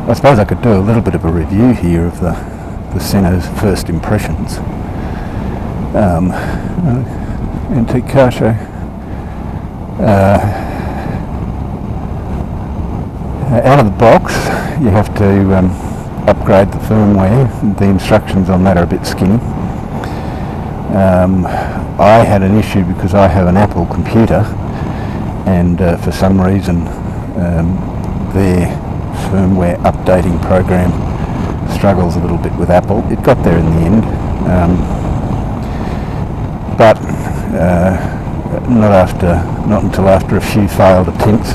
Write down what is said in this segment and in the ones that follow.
I suppose I could do a little bit of a review here of the Sena's first impressions. Antique car show. Out of the box, you have to upgrade the firmware. The instructions on that are a bit skinny. I had an issue because I have an Apple computer, and for some reason their firmware updating program struggles a little bit with Apple. It got there in the end, but not until after a few failed attempts,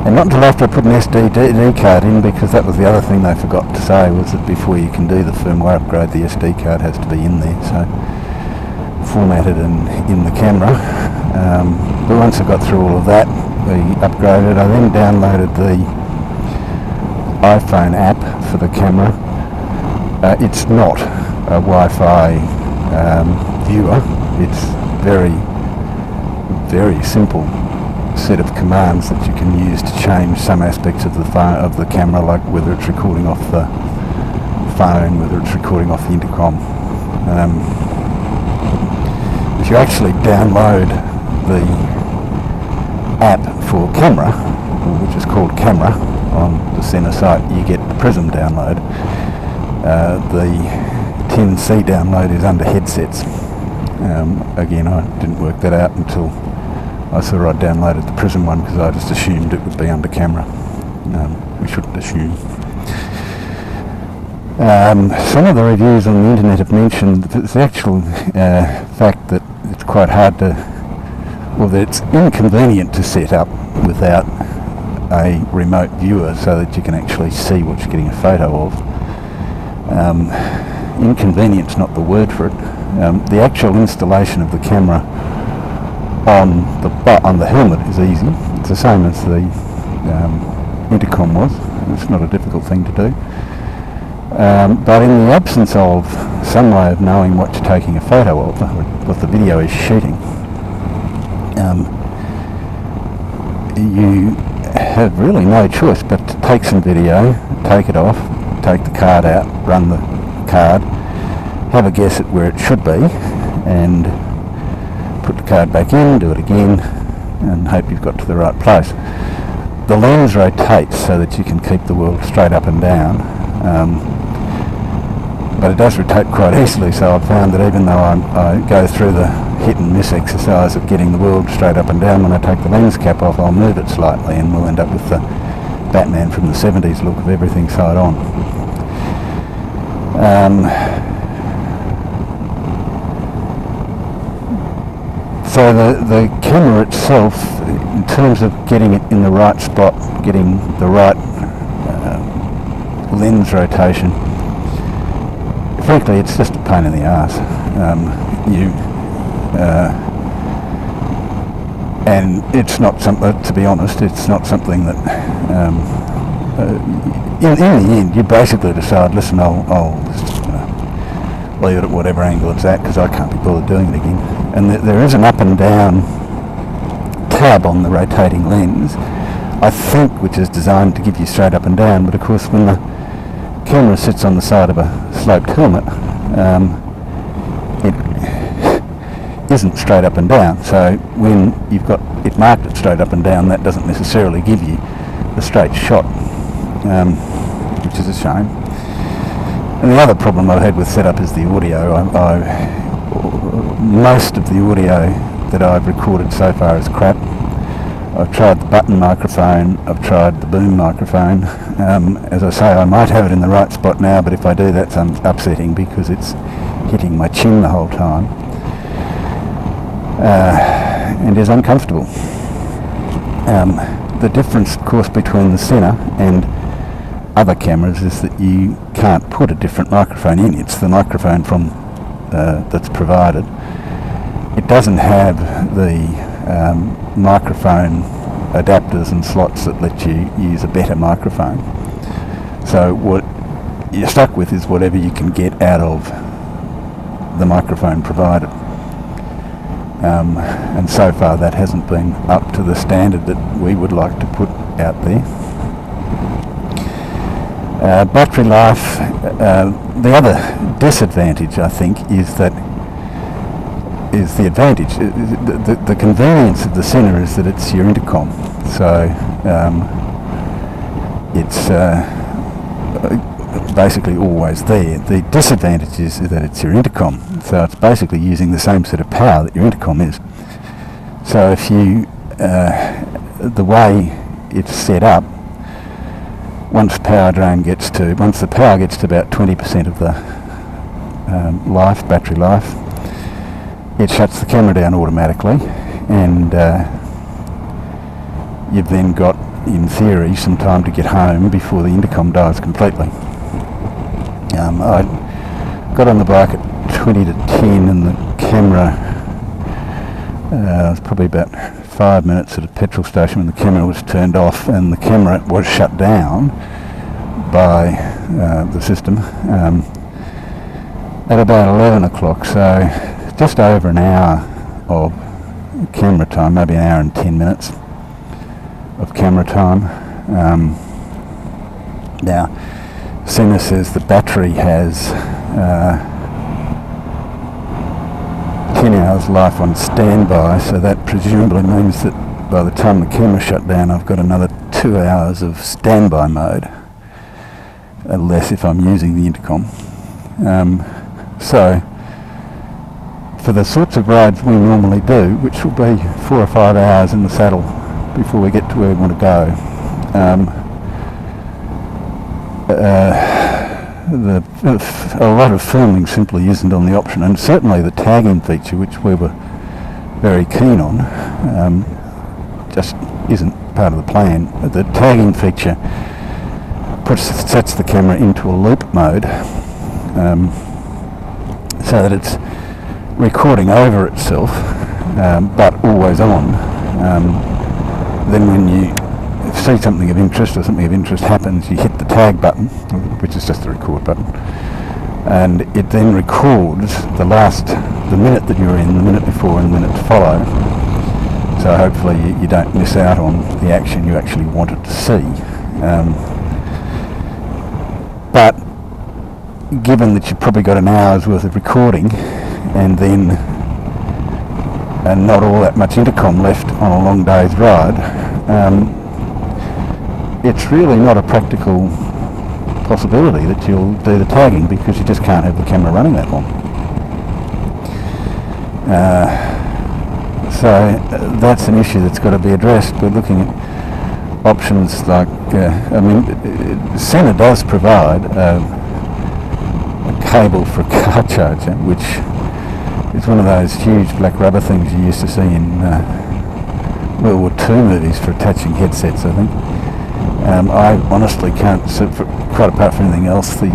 and not until after I put an SD card in, because that was the other thing they forgot to say, was that before you can do the firmware upgrade, the SD card has to be in there, so formatted and in the camera. But once I got through all of that, we upgraded. I then downloaded the iPhone app for the camera. It's not a Wi-Fi viewer. It's very, very simple set of commands that you can use to change some aspects of the camera, like whether it's recording off the phone, whether it's recording off the intercom. If you actually download the app for camera, which is called Camera, on the Sena site, you get the Prism download. The 10C download is under headsets. Again, I didn't work that out until I saw I downloaded the Prism one, because I just assumed it would be under camera. We shouldn't assume. Some of the reviews on the internet have mentioned the actual fact that it's quite hard to, well, that it's inconvenient to set up without a remote viewer so that you can actually see what you're getting a photo of. Inconvenient's not the word for it. The actual installation of the camera on the helmet is easy. It's the same as the intercom was. It's not a difficult thing to do. But in the absence of some way of knowing what you're taking a photo of, or what the video is shooting, you have really no choice but to take some video, take it off, take the card out, run the card, have a guess at where it should be, and put the card back in, do it again, and hope you've got to the right place. The lens rotates so that you can keep the world straight up and down, but it does rotate quite easily, so I've found that even though I go through the hit and miss exercise of getting the world straight up and down, when I take the lens cap off, I'll move it slightly and we'll end up with the Batman from the 70s look of everything side on. So the camera itself, in terms of getting it in the right spot, getting the right lens rotation, frankly, it's just a pain in the arse. And it's not something, to be honest, it's not something that, in the end, you basically decide, listen, I'll just leave it at whatever angle it's at, because I can't be bothered doing it again. And there is an up and down tab on the rotating lens, I think, which is designed to give you straight up and down, but of course when the camera sits on the side of a sloped helmet, it isn't straight up and down, so when you've got it marked at straight up and down, that doesn't necessarily give you the straight shot, which is a shame. And the other problem I've had with setup is the audio. Most of the audio that I've recorded so far is crap. I've tried the button microphone, I've tried the boom microphone. As I say, I might have it in the right spot now, but if I do, that's upsetting because it's hitting my chin the whole time, and is uncomfortable. The difference, of course, between the Sena and other cameras is that you can't put a different microphone in. It's the microphone from that's provided. It doesn't have the microphone adapters and slots that let you use a better microphone. So what you're stuck with is whatever you can get out of the microphone provided. And so far that hasn't been up to the standard that we would like to put out there. Battery life, the other disadvantage I think is the advantage. The convenience of the Sena is that it's your intercom, so it's basically always there. The disadvantage is that it's your intercom, so it's basically using the same sort of power that your intercom is. So if you, the way it's set up, once the power gets to about 20% of the battery life, it shuts the camera down automatically, and you've then got, in theory, some time to get home before the intercom dies completely. I got on the bike at 20 to 10 and the camera, it was probably about 5 minutes at a petrol station when the camera was turned off, and the camera was shut down by the system at about 11 o'clock, so just over an hour of camera time, maybe an hour and 10 minutes of camera time. Now, Sena says the battery has 10 hours life on standby, so that presumably means that by the time the camera shut down I've got another 2 hours of standby mode, unless if I'm using the intercom. So for the sorts of rides we normally do, which will be 4 or 5 hours in the saddle before we get to where we want to go, a lot of filming simply isn't on the option, and certainly the tagging feature, which we were very keen on, just isn't part of the plan. The tagging feature sets the camera into a loop mode, so that it's recording over itself, but always on. Then when you see something of interest, or something of interest happens, you hit the tag button, which is just the record button, and it then records the minute that you're in, the minute before and the minute to follow. So hopefully you don't miss out on the action you actually wanted to see. But given that you've probably got an hour's worth of recording and not all that much intercom left on a long day's ride, it's really not a practical possibility that you'll do the tagging, because you just can't have the camera running that long. So that's an issue that's got to be addressed. We're looking at options like, Sena does provide a cable for a car charger, which is one of those huge black rubber things you used to see in World War II movies for attaching headsets, I think. I honestly can't, quite apart from anything else, the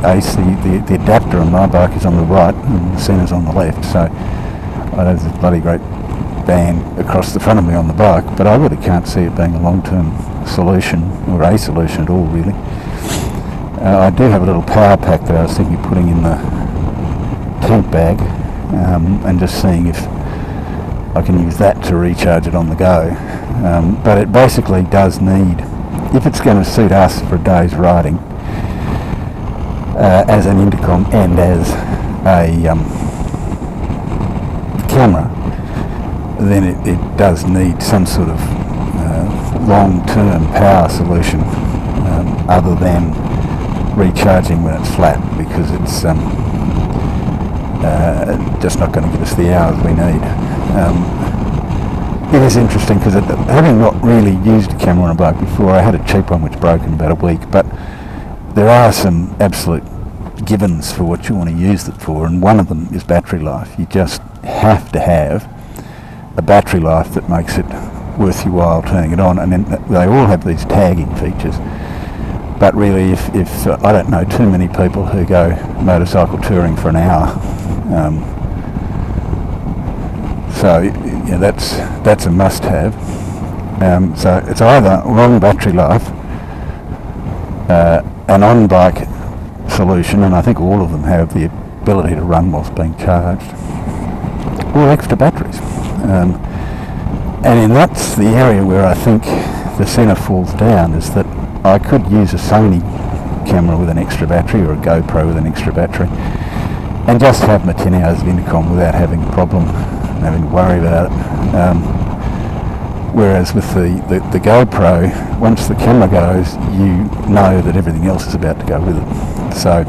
AC, the adapter on my bike is on the right and Sena's on the left, so I have this bloody great band across the front of me on the bike, but I really can't see it being a long-term solution, or a solution at all, really. I do have a little power pack that I was thinking of putting in the tent bag, and just seeing if I can use that to recharge it on the go. But it basically does need, if it's going to suit us for a day's riding, as an intercom and as a camera, then it does need some sort of long-term power solution, other than recharging when it's flat, because it's just not going to give us the hours we need. It is interesting because having not really used a camera on a bike before, I had a cheap one which broke in about a week, but there are some absolute givens for what you want to use it for, and one of them is battery life. You just have to have a battery life that makes it worth your while turning it on, and then they all have these tagging features. But really, if I don't know too many people who go motorcycle touring for an hour, so yeah, that's a must-have. So it's either long battery life, an on-bike solution, and I think all of them have the ability to run whilst being charged, or extra batteries. And that's the area where I think the Sena falls down, is that I could use a Sony camera with an extra battery or a GoPro with an extra battery, and just have my 10 hours of intercom without having a problem and having to worry about it. Whereas with the GoPro, once the camera goes, you know that everything else is about to go with it. So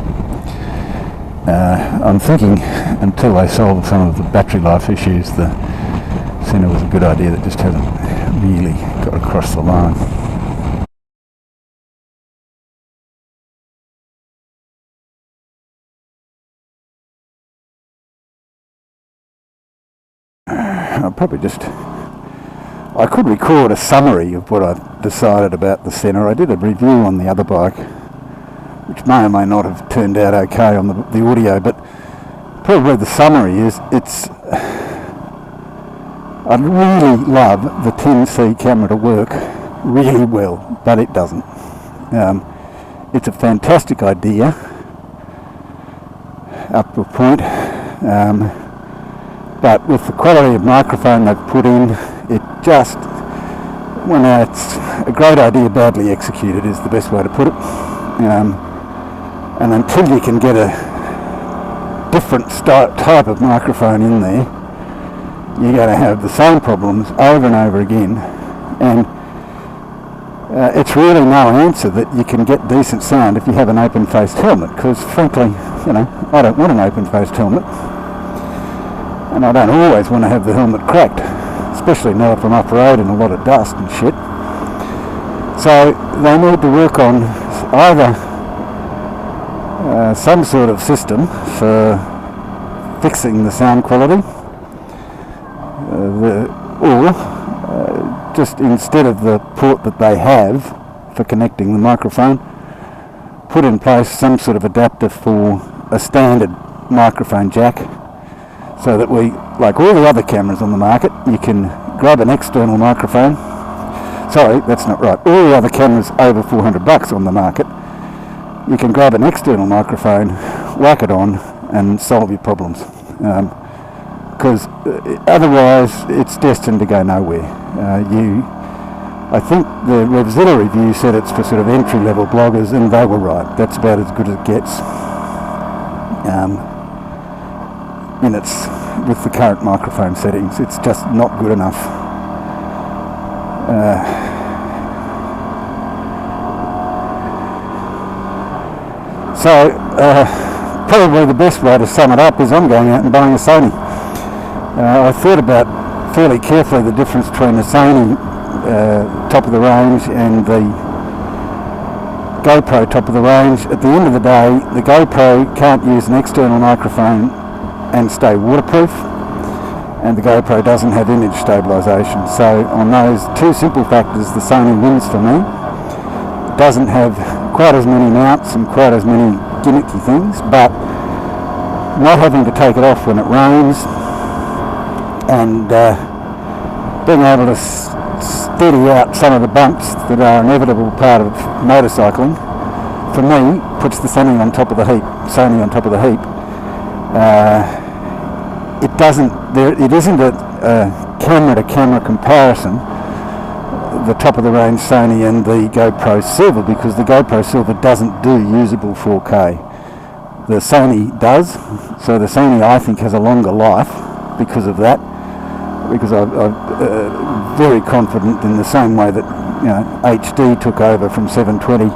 I'm thinking, until they solve some of the battery life issues, the Sena was a good idea that just hasn't really got across the line. I could record a summary of what I've decided about the Sena. I did a review on the other bike, which may or may not have turned out okay on the audio, but probably the summary is I'd really love the 10C camera to work really well, but it doesn't. It's a fantastic idea up to a point, but with the quality of microphone they've put in, it just, well, no, it's a great idea badly executed is the best way to put it. And until you can get a different type of microphone in there, you're going to have the same problems over and over again. And it's really no answer that you can get decent sound if you have an open-faced helmet, because frankly, you know, I don't want an open-faced helmet, and I don't always want to have the helmet cracked, especially now if I'm off-road in a lot of dust and shit. So they need to work on either some sort of system for fixing the sound quality, or just instead of the port that they have for connecting the microphone, put in place some sort of adapter for a standard microphone jack, so that we, like all the other cameras on the market, you can grab an external microphone. Sorry, that's not right. All the other cameras over $400 on the market, you can grab an external microphone, whack it on, and solve your problems. Because otherwise, it's destined to go nowhere. I think the Revzilla review said it's for sort of entry-level bloggers, and they were right. That's about as good as it gets. And it's, with the current microphone settings, it's just not good enough. So probably the best way to sum it up is I'm going out and buying a Sony. I thought about fairly carefully the difference between the Sony top of the range and the GoPro top of the range. At the end of the day, the GoPro can't use an external microphone and stay waterproof, and the GoPro doesn't have image stabilisation. So on those two simple factors, the Sony wins for me. It doesn't have quite as many mounts and quite as many gimmicky things, but not having to take it off when it rains, and being able to steady out some of the bumps that are an inevitable part of motorcycling, for me, puts the Sony on top of the heap. It isn't a camera-to-camera comparison, the top-of-the-range Sony and the GoPro Silver, because the GoPro Silver doesn't do usable 4K. The Sony does, so the Sony, I think, has a longer life because of that, because I'm very confident in the same way that, you know, HD took over from 720,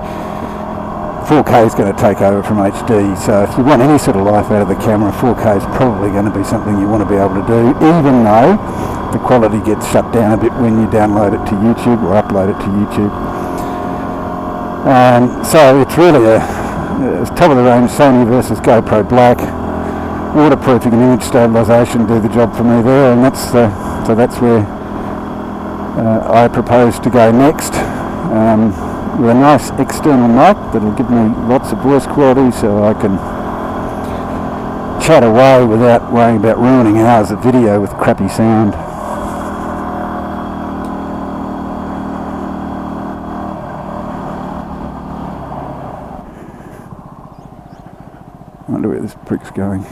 4K is going to take over from HD. So if you want any sort of life out of the camera, 4K is probably going to be something you want to be able to do, even though the quality gets shut down a bit when you download it to YouTube or upload it to YouTube. So it's really a top of the range Sony versus GoPro Black. Waterproofing and image stabilisation do the job for me there, and that's where I propose to go next. With a nice external mic that'll give me lots of voice quality, so I can chat away without worrying about ruining hours of video with crappy sound. I wonder where this prick's going.